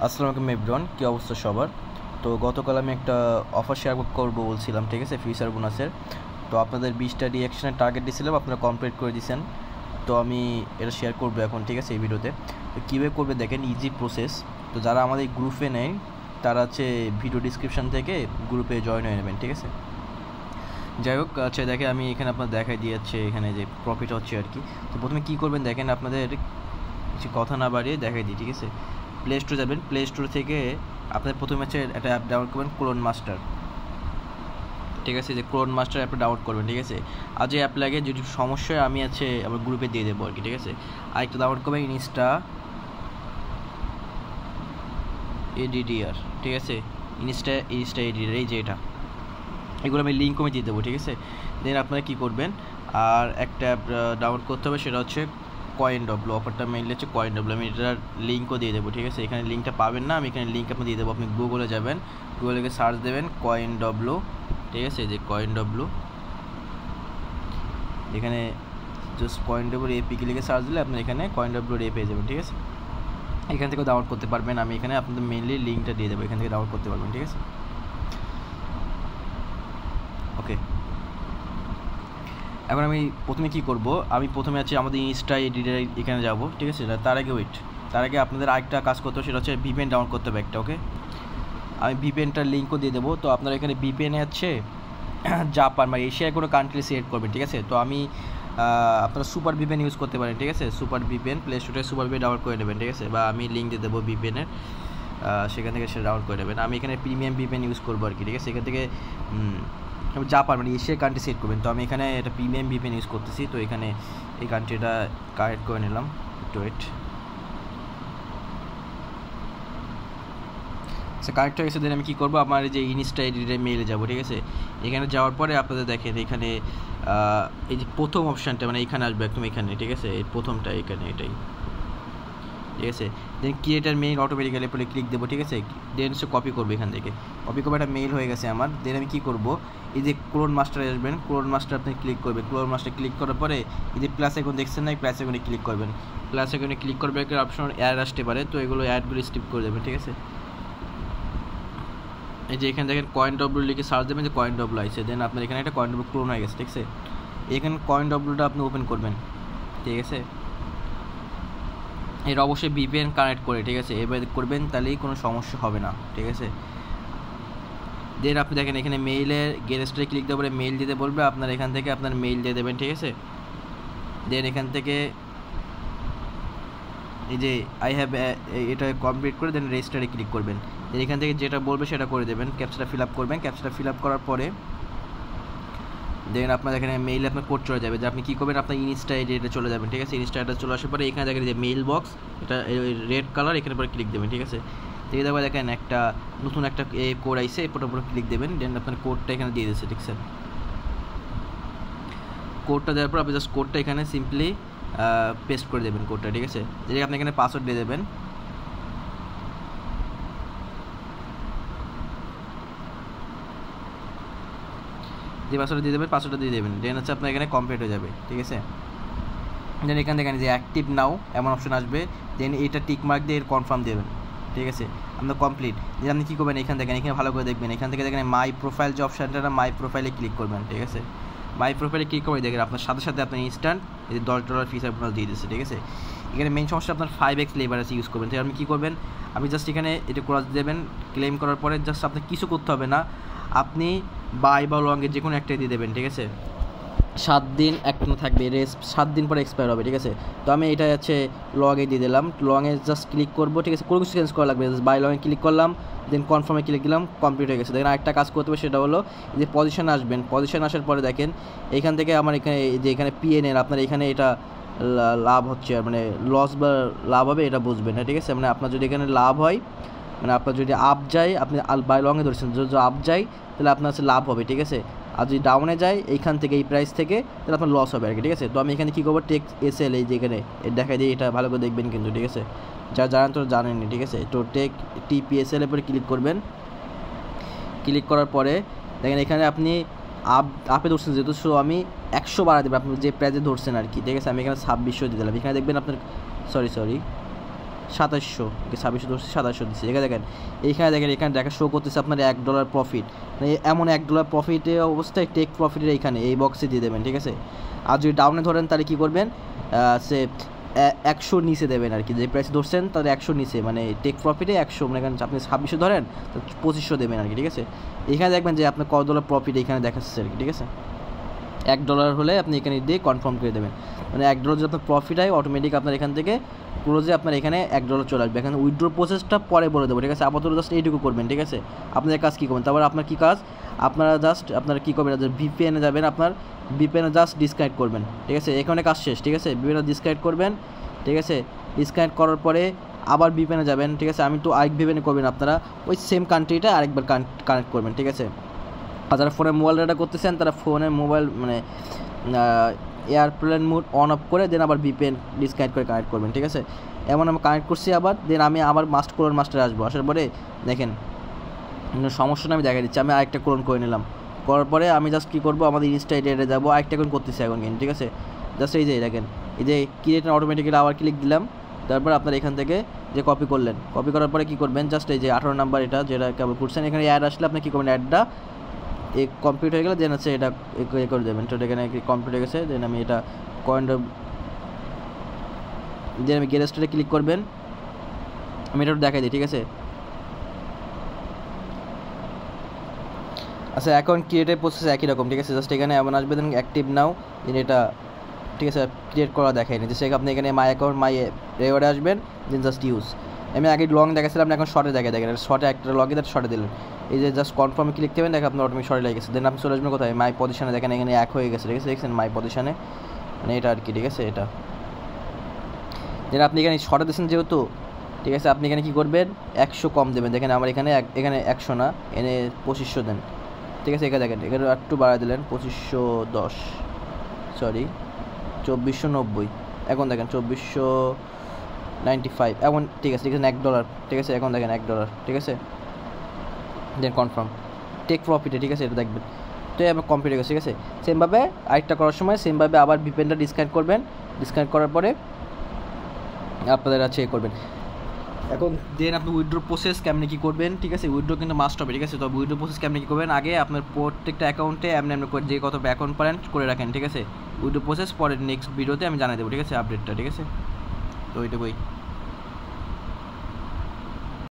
আসসালামু আলাইকুম এভরিওয়ান, কী অবস্থা সবার? তো গতকাল আমি একটা অফার শেয়ার করবো বলছিলাম, ঠিক আছে, ফিউচার বোনাসের। তো আপনাদের 20টা রিঅ্যাকশনের টার্গেট দিয়েছিলাম, আপনারা কমপ্লিট করে দিয়েছেন। তো আমি এটা শেয়ার করবো এখন, ঠিক আছে, এই ভিডিওতে। তো কীভাবে করবে দেখেন, ইজি প্রসেস। তো যারা আমাদের গ্রুপে নেয় তারা হচ্ছে ভিডিও ডিসক্রিপশান থেকে গ্রুপে জয়েন হয়ে নেবেন, ঠিক আছে। যাই হোক, আচ্ছা দেখে আমি এখানে আপনার দেখাই দিয়েছে এখানে যে প্রফিট হচ্ছে আর কি। তো প্রথমে কী করবেন দেখেন, আপনাদের কিছু কথা না বাড়িয়ে দেখাই দিই, ঠিক আছে। প্লে স্টোরে যাবেন, প্লে স্টোর থেকে আপনার প্রথমে হচ্ছে একটা অ্যাপ ডাউনলোড করবেন, ক্লোন মাস্টার, ঠিক আছে। যে ক্লোন মাস্টার অ্যাপটা ডাউনলোড করবেন, ঠিক আছে। আর যে অ্যাপ লাগে যদি সমস্যা আমি আছে আমার গ্রুপে দিয়ে দেবো আর কি, ঠিক আছে। আরেকটা ডাউনলোড করবেন ইনস্টা এডিডিআর, ঠিক আছে। ইনস্টা এডিডিআর, এই যে এটা, এগুলো আমি লিঙ্ক আমি দিয়ে দেবো, ঠিক আছে। দেন আপনারা কী করবেন, আর একটা অ্যাপ ডাউনলোড করতে হবে, সেটা হচ্ছে CoinW। অফারটা মেইনলি হচ্ছে CoinW। আমি এটার লিঙ্কও দিয়ে দেবো, ঠিক আছে। এখানে লিঙ্কটা পাবেন না, আমি এখানে লিঙ্ক আপনি দিয়ে দেবো। আপনি গুগলে যাবেন, গুগলে গিয়ে সার্চ দেবেন CoinW, ঠিক আছে। যে CoinW, এখানে জাস্ট CoinW এপি লিখে সার্চ দিলে আপনার এখানে CoinW এ পেয়ে যাবেন, ঠিক আছে। এখান থেকেও ডাউনলোড করতে পারবেন, আমি এখানে আপনাদের মেইনলি লিঙ্কটা দিয়ে দেবো, এখান থেকে ডাউনলোড করতে পারবেন, ঠিক আছে। ওকে, এখন আমি প্রথমে কী করব, আমি প্রথমে আছে আমাদের ইনস্টা এডিটর এখানে যাব, ঠিক আছে। তার আগে আপনাদের আরেকটা কাজ করতে হবে, সেটা হচ্ছে ভিপিএন ডাউনলোড করতে হবে একটা। ওকে, আমি ভিপিএনটার লিঙ্কও দিয়ে দেবো। তো আপনারা এখানে ভিপিএনে আছে জাপান বা এশিয়ার কোনো কান্ট্রি সিলেক্ট করবেন, ঠিক আছে। তো আমি আপনারা সুপার ভিপিএন ইউজ করতে পারেন, ঠিক আছে। সুপার ভিপিএন প্লে স্টোরে সুপার ভিপিএন ডাউনলোড করে নেবেন, ঠিক আছে। বা আমি লিঙ্ক দিয়ে দেবো ভিপিএনের, সেখান থেকে সেটা ডাউনলোড করে নেবেন। আমি এখানে প্রিমিয়াম ভিপিএন ইউজ করবো আর কি, ঠিক আছে। এখান থেকে জাপান মানে এশিয়ার কান্ট্রি সিলেক্ট করবেন। তো আমি এখানে এটা প্রিমিয়াম ভিপিএন ইউজ করতেছি, তো এখানে এই কান্ট্রিটা কালেক্ট করে নিলাম, একটু ওয়েট। আচ্ছা, কানেক্ট হয়ে গেছে। দেন আমি কী করবো, আমার যে ইনস্টা এডিটে মেইলে যাবো, ঠিক আছে। এখানে যাওয়ার পরে আপনাদের দেখেন এখানে এই যে প্রথম অপশানটা মানে এখানে আসবে একদম এখানে, ঠিক আছে। এই প্রথমটা এখানে, এটাই, ঠিক আছে। দেন ক্রিয়েটার মেইল অটোমেটিক্যালি পরে ক্লিক দেবো, ঠিক আছে। দেন সে কপি করবে, এখান থেকে কপি করবে, একটা মেইল হয়ে গেছে আমার। দেন আমি কী করবো, এই যে ক্লোন মাস্টারে আসবেন, ক্লোন মাস্টার আপনি ক্লিক করবেন। ক্লোন মাস্টার ক্লিক করার পরে এই যে প্লাস আইকন দেখছেন না, প্লাস আইকনে ক্লিক করবেন। প্লাস আইকনে ক্লিক করবে, একটা অপশন অ্যাড আসতে পারে, তো এগুলো অ্যাডগুলো স্কিপ করে দেবেন, ঠিক আছে। এই যে এখানে দেখেন CoinW লিখে সার্চ দেবেন, যে CoinW আছে। দেন আপনার এখানে একটা CoinW ক্লোন হয়ে গেছে, ঠিক আছে। এখানে CoinWটা আপনি ওপেন করবেন, ঠিক আছে। এটা অবশ্যই ভিপিএন কানেক্ট করে, ঠিক আছে। এবার করবেন, তাহলেই কোনো সমস্যা হবে না, ঠিক আছে। দেন আপনি দেখেন এখানে মেইলের গেস্টে ক্লিক দেওয়ার পরে মেইল দিতে বলবে, আপনার এখান থেকে আপনার মেইল দিয়ে দেবেন, ঠিক আছে। দেন এখান থেকে এই যে আই হ্যাভ এটা কমপ্লিট করে দেন রেজিস্টারে ক্লিক করবেন। দেন এখান থেকে যেটা বলবে সেটা করে দেবেন, ক্যাপচাটা ফিল আপ করবেন। ক্যাপচাটা ফিল আপ করার পরে দেন আপনার এখানে মেইলে আপনার কোড চলে যাবে, যে আপনি কী করবেন, আপনার ইনস্টা আইডিতে চলে যাবেন, ঠিক আছে। ইনস্টা আইডিতে চলে আসার পরে এখানে দেখেন যে মেইল বক্স, এটা রেড কালার, এখানে পরে ক্লিক দেবেন, ঠিক আছে। থেকে দেখবেন দেখেন একটা নতুন একটা কোড আইসে, এরপর উপরে ক্লিক দেবেন। দেন আপনার কোডটা এখানে দিয়ে দিচ্ছে, ঠিক আছে। কোডটা দেওয়ার পর আপনি জাস্ট কোডটা এখানে সিম্পলি পেস্ট করে দেবেন কোডটা, ঠিক আছে। যেটা আপনি এখানে পাসওয়ার্ড দিয়ে দেবেন, যে পাসওয়ার্ডটা দিয়ে দেবেন পাসওয়ার্ডটা দিয়ে দেবেন। দেন হচ্ছে আপনার এখানে কমপ্লিট হয়ে যাবে, ঠিক আছে। দেন এখান থেকে যে অ্যাক্টিভ নাও এমন অপশন আসবে, দেন এটা টিক মার্ক দিয়ে কনফার্ম দেবেন, ঠিক আছে। আপনার কমপ্লিট। যে আপনি কী করবেন, এখান থেকে এখানে ভালো করে দেখবেন, এখান থেকে দেখেন মাই প্রোফাইল যে অপশানটা, মাই প্রোফাইলে ক্লিক করবেন, ঠিক আছে। মাই প্রোফাইলে ক্লিক করে দেখেন আপনার সাথে সাথে আপনার ইনস্ট্যান্ট এই যে $10 ফিচার বোনাস দিয়ে দিচ্ছে, ঠিক আছে। এখানে মেন সমস্যা আপনার 5x লেবারেজ ইউজ করবেন। তাই আপনি কী করবেন, আপনি জাস্ট এখানে এটা ক্রস দেবেন, ক্লেম করার পরে জাস্ট আপনি কিছু করতে হবে না, আপনি বাই বা লংয়ে যে কোনো একটাই দিয়ে দেবেন, ঠিক আছে। 7 দিন এখনো থাকবে, 7 দিন পরে এক্সপায়ার হবে, ঠিক আছে। তো আমি এটা হচ্ছে লগে দিয়ে দিলাম, লংয়ে জাস্ট ক্লিক করবো, ঠিক আছে। কোনো কিছু চেঞ্জ করা লাগবে, জাস্ট বাই লংয়ে ক্লিক করলাম, দেন কনফার্মে ক্লিক দিলাম, কমপ্লিট হয়ে গেছে। দেখেন আরেকটা কাজ করতে হবে, সেটা হলো যে পজিশনে আসবেন। পজিশনে আসার পরে দেখেন এইখান থেকে আমার এখানে যে এখানে পিএনএর আপনার এখানে এটা লাভ হচ্ছে, মানে লস বা লাভ হবে এটা বুঝবেন না, ঠিক আছে। মানে আপনার যদি এখানে লাভ হয়, মানে আপনার যদি আপ যায়, আপনি বাই লংয়ে ধরছেন, যদি আপ যায় তাহলে আপনার হচ্ছে লাভ হবে, ঠিক আছে। আর যদি ডাউনে যায় এইখান থেকে এই প্রাইস থেকে, তাহলে আপনার লস হবে আর কি, ঠিক আছে। তো আমি এখানে কী করবো, টেক এসএল এই যে এখানে দেখাই দিই, এটা ভালো করে দেখবেন কিন্তু, ঠিক আছে। যা জানেন তো জানেননি, ঠিক আছে। তো টেক টিপিএসএল এর পরে ক্লিক করবেন। ক্লিক করার পরে দেখেন এখানে আপনি আপে ধরছেন যেহেতু, সো আমি 100 বাড়া দেবেন, আপনি যে প্রাইজে ধরছেন আর কি, ঠিক আছে। আমি এখানে 2600 দিয়ে দিলাম। এখানে দেখবেন আপনার সরি 2700, 2600 ধরছি, 2700 দিচ্ছি। এখানে দেখেন এখানে দেখা শো করতেছে আপনার $1 প্রফিট। এমন $1 প্রফিটের অবস্থায় টেক প্রফিটের এইখানে এই বক্সে দিয়ে দেবেন, ঠিক আছে। আর যদি ডাউনে ধরেন তাহলে কী করবেন, সে 100 নিচে দেবেন আর কি, যে প্রাইস ধরছেন তাহলে 100 নিচে, মানে টেক প্রফিটে 100, মানে এখানে আপনি 2600 ধরেন তো 2500 দেবেন আর কি, ঠিক আছে। এখানে দেখবেন যে আপনার কত ডলার প্রফিট এখানে দেখাচ্ছে আর কি, ঠিক আছে। $1 হলে আপনি এখানে দিয়ে কনফার্ম করে দেবেন, মানে $1 যদি আপনার প্রফিট হয় অটোমেটিক আপনার এখান থেকে ক্লোজে আপনার এখানে $1 চলে আসবে। এখানে উইথড্র প্রসেসটা পরে বলে দেবো, ঠিক আছে। আপাতত জাস্ট এইটুকু করবেন, ঠিক আছে। আপনাদের কাজ কী করবেন, তারপর আপনার কী কাজ, আপনারা কী করবেন, ভিপিএনে যাবেন, আপনার ভিপিএনে জাস্ট ডিসকানেক্ট করবেন, ঠিক আছে। এখানে কাজ শেষ, ঠিক আছে। ভিপিএনে ডিসকানেক্ট করবেন, ঠিক আছে। ডিসকানেক্ট করার পরে আবার ভিপিএনে যাবেন, ঠিক আছে। আমি তো আরেক ভিপিএনে করবেন, আপনারা ওই সেম কান্ট্রিটা আরেকবার কানেক্ট করবেন, ঠিক আছে। আর যারা ফোনে মোবাইল ডাটা করতেছেন তারা ফোনে মোবাইল মানে এয়ারপ্লেন মোড অন অফ করে দেন আবার ভিপিএন ডিসকানেক্ট করে কানেক্ট করবেন, ঠিক আছে। এমন আমি কানেক্ট করছি আবার, দেন আমি আবার ক্লোন মাস্টারে আসবো। আসার পরে দেখেন সমস্যাটা আমি দেখা দিচ্ছি, আমি আরেকটা ক্লোন করে নিলাম। করার পরে আমি জাস্ট কী করবো, আমাদের ইনস্টা এডে যাবো, আরেকটা এখন করতেছি এখন কিন্তু, ঠিক আছে। জাস্ট এই যে দেখেন এই যে ক্রিয়েট অটোমেটিক্যালি আবার ক্লিক দিলাম। তারপর আপনার এখান থেকে যে কপি করলেন, কপি করার পরে কী করবেন, জাস্ট এই যে 18 নাম্বার এটা যেটা কেবল করছেন, এখানে অ্যাড আসলে আপনি কী করবেন, অ্যাডটা কমপ্লিট হয়ে গেলে দেন হচ্ছে এটা করে দেবেন। তো এখানে কমপ্লিট হয়ে গেছে, দেন আমি এটা দেন আমি গেট স্টারে ক্লিক করবেন, আমি এটা দেখাই দিই, ঠিক আছে। আচ্ছা এখন ক্রিয়েটের প্রসেস একই রকম, ঠিক আছে। জাস্ট এখানে এমন আসবে, দেন অ্যাক্টিভ নাও, দেন এটা ঠিক আছে ক্রিয়েট করা দেখায়নি, যে সেখানে আপনি এখানে মাই অ্যাকাউন্ট মাই রেওয়ার্ডে আসবেন, দেন জাস্ট ইউজ। আমি আগে লং দেখাচ্ছিলাম, এখন শর্টে দেখেন শর্টে একটা লগে দেন শর্টে দিলেন, এই যে জাস্ট কনফার্মে ক্লিক দেবেন, দেখেন আপনার অটোমেটিক শর্টে লেগে গেছে। দেন আপনি চলে আসবেন কোথায়, মাই পজিশনে, দেখেন এখানে এক হয়ে গেছে, ঠিক আছে। দেখছেন মাই পজিশনে, মানে এটা আর কি, ঠিক আছে। এটা দেন আপনি এখানে শর্টে দিচ্ছেন যেহেতু, ঠিক আছে। আপনি এখানে কী করবেন, 100 কম দেবেন, দেখেন আমার এখানে 100 না, এনে 2500 দেন, ঠিক আছে। এখানে দেখেন এখানে একটু বাড়ায় দিলেন 2510, সরি 2490, এখন দেখেন 2495, এখন ঠিক আছে, ঠিক আছে $1, ঠিক আছে। এখন দেখেন $1, ঠিক আছে। দেন কনফার্ম টেক প্রফিটে, ঠিক আছে, এটা দেখবেন। তো আমার কমপ্লিট হয়ে গেছে, ঠিক আছে। সেমভাবে আরেকটা করার সময় সেমভাবে আবার ভিপিএনটা ডিসকানেক্ট করবেন, ডিসকানেক্ট করার পরে আপনাদের চেক করবেন। এখন দেন আপনি উইথড্র প্রসেস কেমনি কী করবেন, ঠিক আছে। উইথড্র কিন্তু মাস্ট হবে, ঠিক আছে। তো উইথড্র প্রসেস কেমনি কী করবেন, আগে আপনার প্রত্যেকটা অ্যাকাউন্টে এমনি করে যে কত অ্যাকাউন্ট পারেন করে রাখেন, ঠিক আছে। উইথড্র প্রসেস পরে নেক্সট ভিডিওতে আমি জানিয়ে দেবো, ঠিক আছে, আপডেটটা, ঠিক আছে। তো ওইটুকুই।